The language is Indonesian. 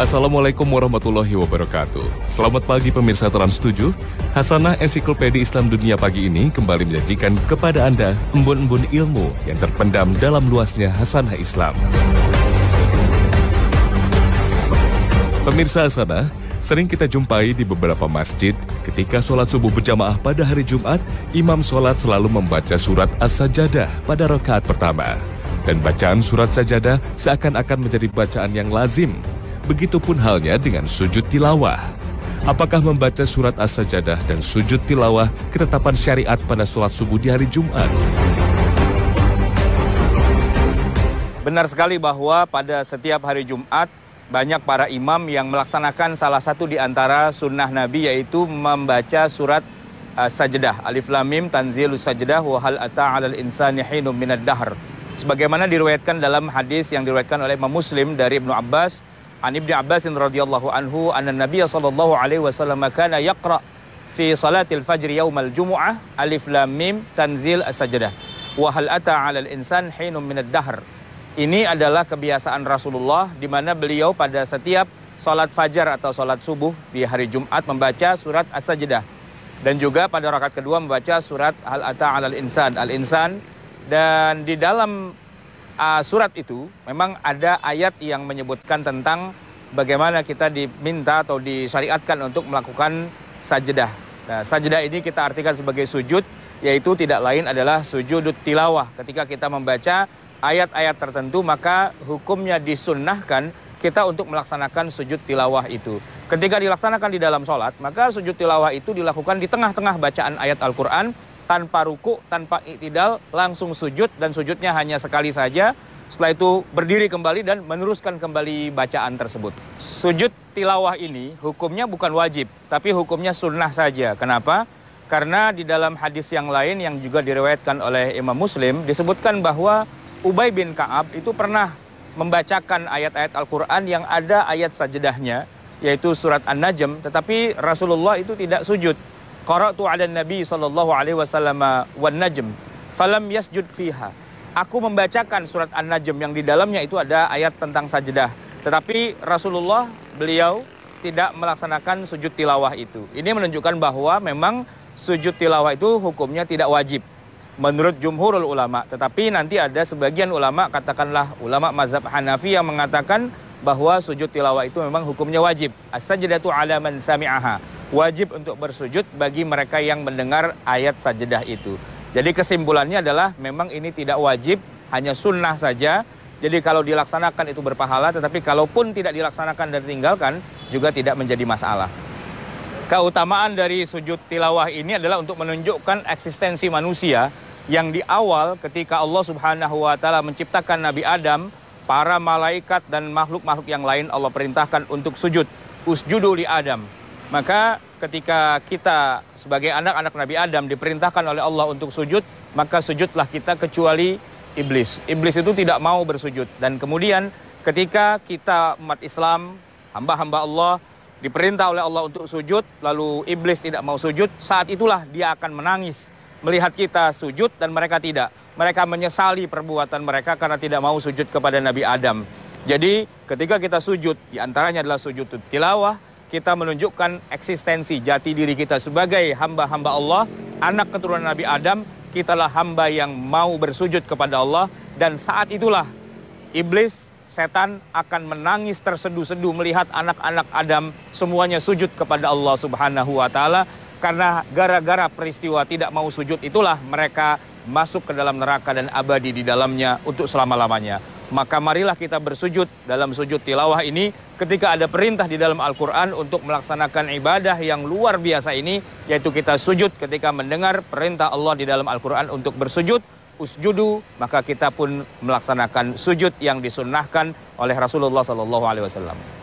Assalamualaikum warahmatullahi wabarakatuh. Selamat pagi pemirsa Trans 7. Hasanah Ensiklopedia Islam Dunia pagi ini kembali menyajikan kepada Anda embun-embun ilmu yang terpendam dalam luasnya Hasanah Islam. Pemirsa Hasanah, sering kita jumpai di beberapa masjid ketika sholat subuh berjamaah pada hari Jumat, imam sholat selalu membaca surat As-Sajadah pada rakaat pertama. Dan bacaan surat Sajadah seakan-akan menjadi bacaan yang lazim. Begitupun halnya dengan sujud tilawah. Apakah membaca surat As-Sajadah dan sujud tilawah ketetapan syariat pada sholat subuh di hari Jumat? Benar sekali bahwa pada setiap hari Jumat banyak para imam yang melaksanakan salah satu di antara sunnah Nabi, yaitu membaca surat As-Sajadah. Alif Lam Mim Tanzilus Sajadah wa hal ata 'alal insani hinum minad dahr. Sebagaimana diriwayatkan dalam hadis yang diriwayatkan oleh Imam Muslim dari Ibnu Abbas, An Ibnu Abbas radhiyallahu anhu anna Nabiy sallallahu alaihi wasallam kana yaqra fi salatil fajr yaumal jumu'ah alif lam mim tanzil as-sajdah wa hal ata 'alal insan hinum minad dahr. Ini adalah kebiasaan Rasulullah di mana beliau pada setiap salat fajar atau salat subuh di hari Jumat membaca surat As-Sajdah, dan juga pada rakaat kedua membaca surat hal ata 'alal insan, al-insan. Dan di dalam surat itu memang ada ayat yang menyebutkan tentang bagaimana kita diminta atau disyariatkan untuk melakukan sajdah. Nah, sajdah ini kita artikan sebagai sujud, yaitu tidak lain adalah sujud tilawah. Ketika kita membaca ayat-ayat tertentu, maka hukumnya disunnahkan kita untuk melaksanakan sujud tilawah itu. Ketika dilaksanakan di dalam sholat, maka sujud tilawah itu dilakukan di tengah-tengah bacaan ayat Al-Quran, tanpa ruku, tanpa i'tidal, langsung sujud, dan sujudnya hanya sekali saja. Setelah itu berdiri kembali dan meneruskan kembali bacaan tersebut. Sujud tilawah ini hukumnya bukan wajib, tapi hukumnya sunnah saja. Kenapa? Karena di dalam hadis yang lain yang juga diriwayatkan oleh Imam Muslim, disebutkan bahwa Ubay bin Ka'ab itu pernah membacakan ayat-ayat Al-Quran yang ada ayat sajdahnya, yaitu surat An-Najm, tetapi Rasulullah itu tidak sujud. Qara'tu 'alan Nabi sallallahu alaihi wasallam wan najm falam yasjud fiha. Aku membacakan surat An-Najm yang di dalamnya itu ada ayat tentang sajdah, tetapi Rasulullah beliau tidak melaksanakan sujud tilawah itu. Ini menunjukkan bahwa memang sujud tilawah itu hukumnya tidak wajib menurut jumhurul ulama, tetapi nanti ada sebagian ulama, katakanlah ulama mazhab Hanafi, yang mengatakan bahwa sujud tilawah itu memang hukumnya wajib. As-sajdatu 'ala man sami'aha. Wajib untuk bersujud bagi mereka yang mendengar ayat sajdah itu. Jadi kesimpulannya adalah memang ini tidak wajib, hanya sunnah saja. Jadi kalau dilaksanakan itu berpahala, tetapi kalaupun tidak dilaksanakan dan ditinggalkan juga tidak menjadi masalah. Keutamaan dari sujud tilawah ini adalah untuk menunjukkan eksistensi manusia yang di awal ketika Allah Subhanahu wa taala menciptakan Nabi Adam, para malaikat dan makhluk-makhluk yang lain Allah perintahkan untuk sujud. Usjudu li Adam. Maka ketika kita sebagai anak-anak Nabi Adam diperintahkan oleh Allah untuk sujud, maka sujudlah kita kecuali iblis. Iblis itu tidak mau bersujud. Dan kemudian ketika kita umat Islam, hamba-hamba Allah, diperintah oleh Allah untuk sujud, lalu iblis tidak mau sujud, saat itulah dia akan menangis melihat kita sujud dan mereka tidak. Mereka menyesali perbuatan mereka karena tidak mau sujud kepada Nabi Adam. Jadi ketika kita sujud, diantaranya adalah sujud tilawah, kita menunjukkan eksistensi jati diri kita sebagai hamba-hamba Allah, anak keturunan Nabi Adam. Kitalah hamba yang mau bersujud kepada Allah, dan saat itulah iblis, setan akan menangis terseduh-seduh melihat anak-anak Adam semuanya sujud kepada Allah Subhanahu wa taala. Karena gara-gara peristiwa tidak mau sujud itulah mereka masuk ke dalam neraka dan abadi di dalamnya untuk selama-lamanya. Maka marilah kita bersujud dalam sujud tilawah ini ketika ada perintah di dalam Al-Quran untuk melaksanakan ibadah yang luar biasa ini, yaitu kita sujud ketika mendengar perintah Allah di dalam Al-Quran untuk bersujud, usjudu, maka kita pun melaksanakan sujud yang disunnahkan oleh Rasulullah SAW.